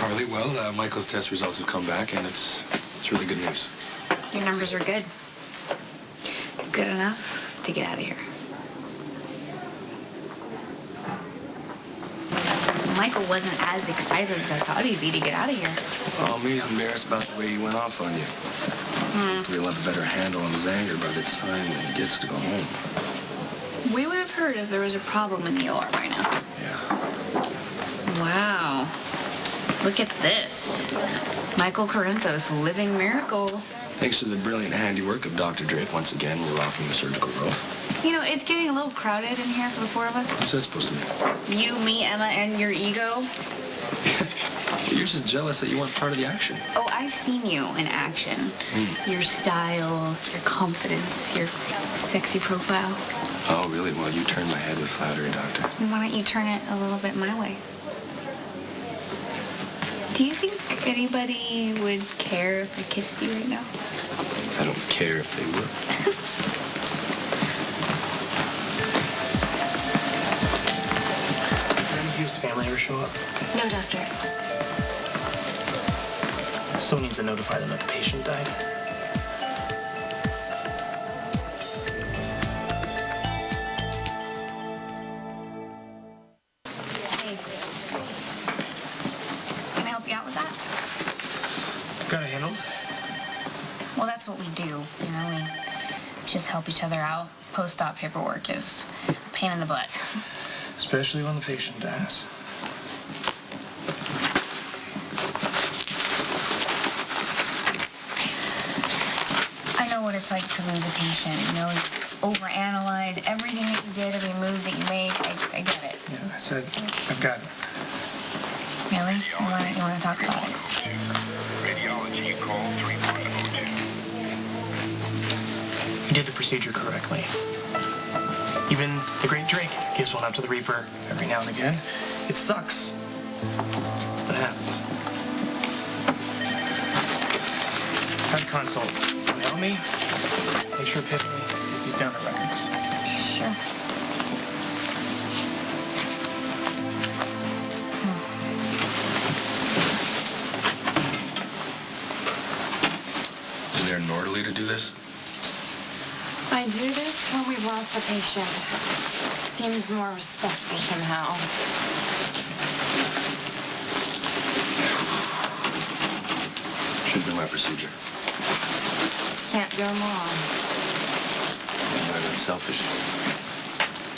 Harley. Well, Michael's test results have come back, and it's really good news. Your numbers are good. Good enough to get out of here. So Michael wasn't as excited as I thought he'd be to get out of here. Oh, he's embarrassed about the way he went off on you. Hopefully he'll have a better handle on his anger by the time he gets to go home. We would have heard if there was a problem in the OR by now. Yeah. Wow. Look at this. Michael Corinthos, living miracle. Thanks to the brilliant handiwork of Dr. Drake, once again, we're rocking the surgical room. You know, it's getting a little crowded in here for the four of us. What's that supposed to mean? You, me, Emma, and your ego. You're just jealous that you weren't part of the action. Oh, I've seen you in action. Your style, your confidence, your sexy profile. Oh, really? Well, you turned my head with flattery, Doctor. Why don't you turn it a little bit my way? Do you think anybody would care if I kissed you right now? I don't care if they would. Did any Hughes' family ever show up? No, doctor. Someone needs to notify them that the patient died. Hey. Can I help you out with that? Got it handled? Well, that's what we do. You know, we just help each other out. Post-op paperwork is a pain in the butt. Especially when the patient dies. I know what it's like to lose a patient. You know, overanalyze everything that you did, every move that you make. I get it. Yeah, I said, I've got it. Really? You want to talk about it? Radiology call 3102. You did the procedure correctly. Even the great Drake gives one up to the Reaper every now and again. It sucks, but it happens. Have a consult. Can you help me? Make sure Epiphany gets these down to records. Sure. Is there an orderly to do this? I do this when we've lost a patient. Seems more respectful somehow. Should be my procedure. Can't go wrong. I'm not selfish.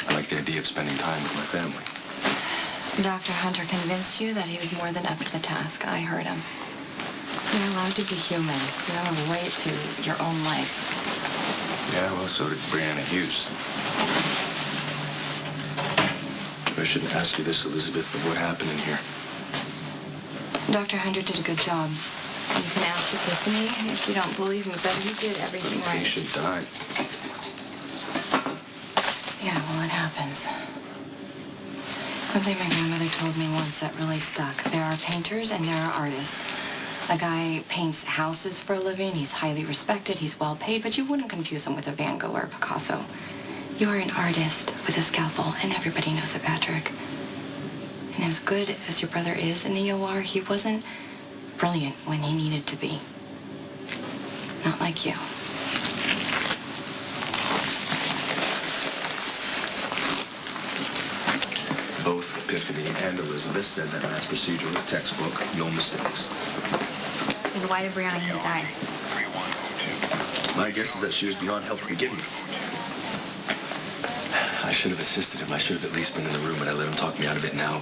I like the idea of spending time with my family. Dr. Hunter convinced you that he was more than up to the task. I heard him. You're allowed to be human. You have a right to your own life. Yeah, well, so did Brianna Hughes. I shouldn't ask you this, Elizabeth, but what happened in here? Dr. Hunter did a good job. You can ask Epiphany if you don't believe me, but he did everything The right. patient died. Yeah, well, it happens. Something my grandmother told me once that really stuck. There are painters and there are artists. A guy paints houses for a living. He's highly respected. He's well paid, but you wouldn't confuse him with a Van Gogh or a Picasso. You are an artist with a scalpel, and everybody knows it, Patrick. And as good as your brother is in the OR, he wasn't brilliant when he needed to be. Not like you. Both Epiphany and Elizabeth said that Matt's procedure was textbook, no mistakes. And why did Brianna Hughes die? 3102. My guess is that she was beyond help to begin with. I should have assisted him. I should have at least been in the room, but I let him talk me out of it. Now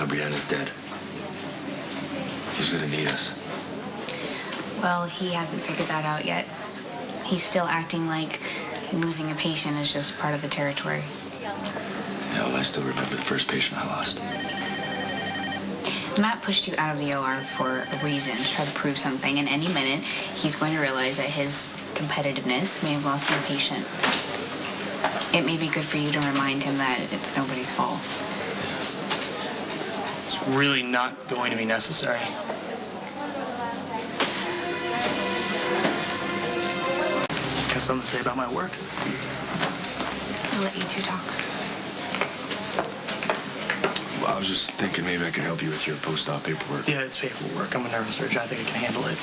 Brianna's dead. He's gonna need us. Well, he hasn't figured that out yet. He's still acting like losing a patient is just part of the territory. Yeah, well, I still remember the first patient I lost. Matt pushed you out of the OR for a reason, to try to prove something, and any minute he's going to realize that his competitiveness may have lost him a patient. It may be good for you to remind him that it's nobody's fault. It's really not going to be necessary. Got something to say about my work? I'll let you two talk. Well, was just thinking maybe I could help you with your post-op paperwork. Yeah, it's paperwork. I'm a neurosurgeon. I think I can handle it.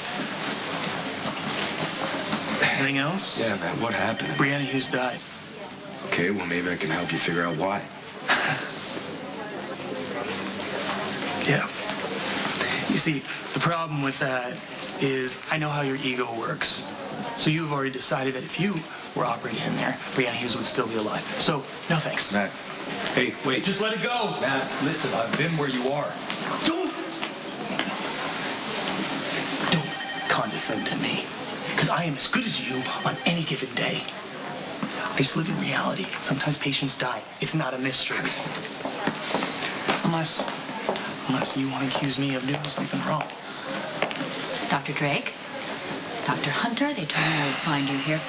Anything else? Yeah, man, what happened? Brianna Hughes died. Okay, well, maybe I can help you figure out why. Yeah. You see, the problem with that is I know how your ego works. So you've already decided that if you were operated in there, Brianna Hughes would still be alive. So, no thanks. Matt, hey, wait. Just let it go. Matt, listen, I've been where you are. Don't condescend to me. Because I am as good as you on any given day. I just live in reality. Sometimes patients die. It's not a mystery. Unless you want to accuse me of doing something wrong. Dr. Drake, Dr. Hunter, they told me I would find you here.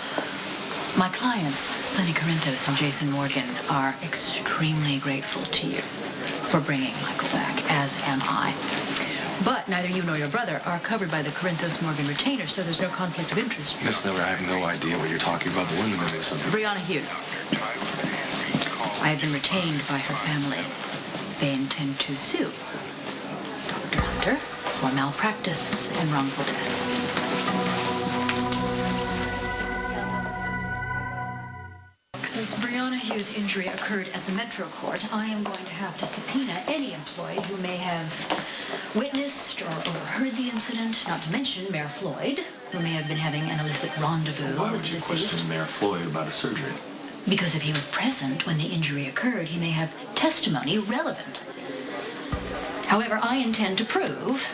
My clients, Sonny Corinthos and Jason Morgan, are extremely grateful to you for bringing Michael back, as am I. But neither you nor your brother are covered by the Corinthos-Morgan retainer, so there's no conflict of interest. Miss Miller, I have no idea what you're talking about, but we're in the middle of something. Brianna Hughes. I have been retained by her family. They intend to sue Dr. Hunter for malpractice and wrongful death. Since Brianna Hughes' injury occurred at the Metro Court, I am going to have to subpoena any employee who may have witnessed or overheard the incident, not to mention Mayor Floyd, who may have been having an illicit rendezvous Why with would the you deceased. question Mayor Floyd about a surgery? Because if he was present when the injury occurred, he may have testimony relevant. However, I intend to prove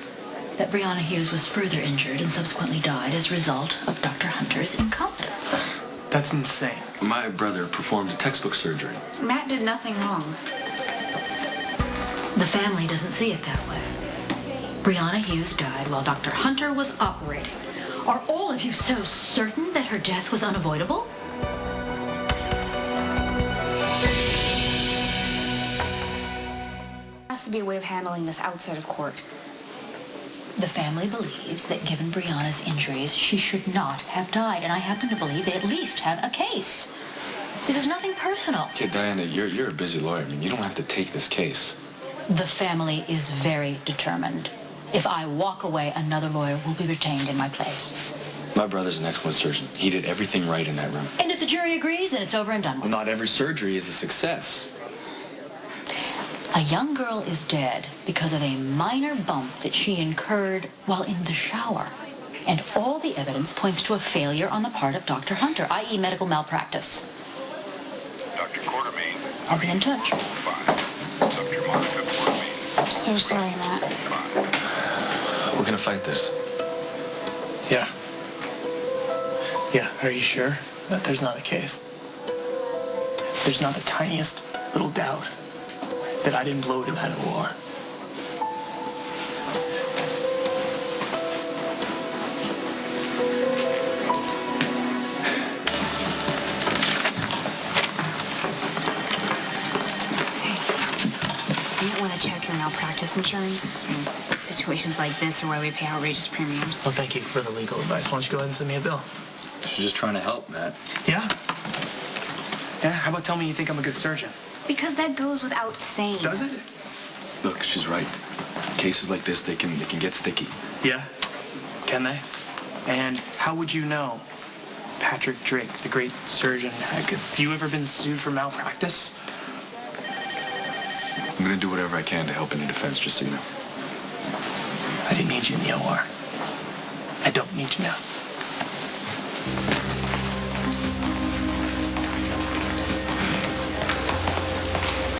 that Brianna Hughes was further injured and subsequently died as a result of Dr. Hunter's incompetence. That's insane. My brother performed a textbook surgery. Matt did nothing wrong. The family doesn't see it that way. Brianna Hughes died while Dr. Hunter was operating. Are all of you so certain that her death was unavoidable? There has to be a way of handling this outside of court. The family believes that given Brianna's injuries, she should not have died, and I happen to believe they at least have a case. This is nothing personal. Okay, Diana, you're a busy lawyer. I mean, you don't have to take this case. The family is very determined. If I walk away, another lawyer will be retained in my place. My brother's an excellent surgeon. He did everything right in that room. And if the jury agrees, then it's over and done Well, with. not every surgery is a success. A young girl is dead because of a minor bump that she incurred while in the shower. And all the evidence points to a failure on the part of Dr. Hunter, i.e. medical malpractice. Dr. Quartermain. I'll be in touch. 5. Dr. Monica Quartermain. I'm so sorry, Matt. 5. We're gonna fight this. Yeah. Yeah, are you sure that there's not a case? There's not the tiniest little doubt that I didn't blow to that war. You might want to check your malpractice insurance. I mean, situations like this are why we pay outrageous premiums. Well, thank you for the legal advice. Why don't you go ahead and send me a bill? She's just trying to help, Matt. Yeah? Yeah, how about tell me you think I'm a good surgeon? Because that goes without saying. Does it? Look, she's right. Cases like this, they can get sticky. Yeah? Can they? And how would you know? Patrick Drake, the great surgeon. Have you ever been sued for malpractice? I'm gonna do whatever I can to help in your defense, just so you know. I didn't need you in the OR. I don't need you now.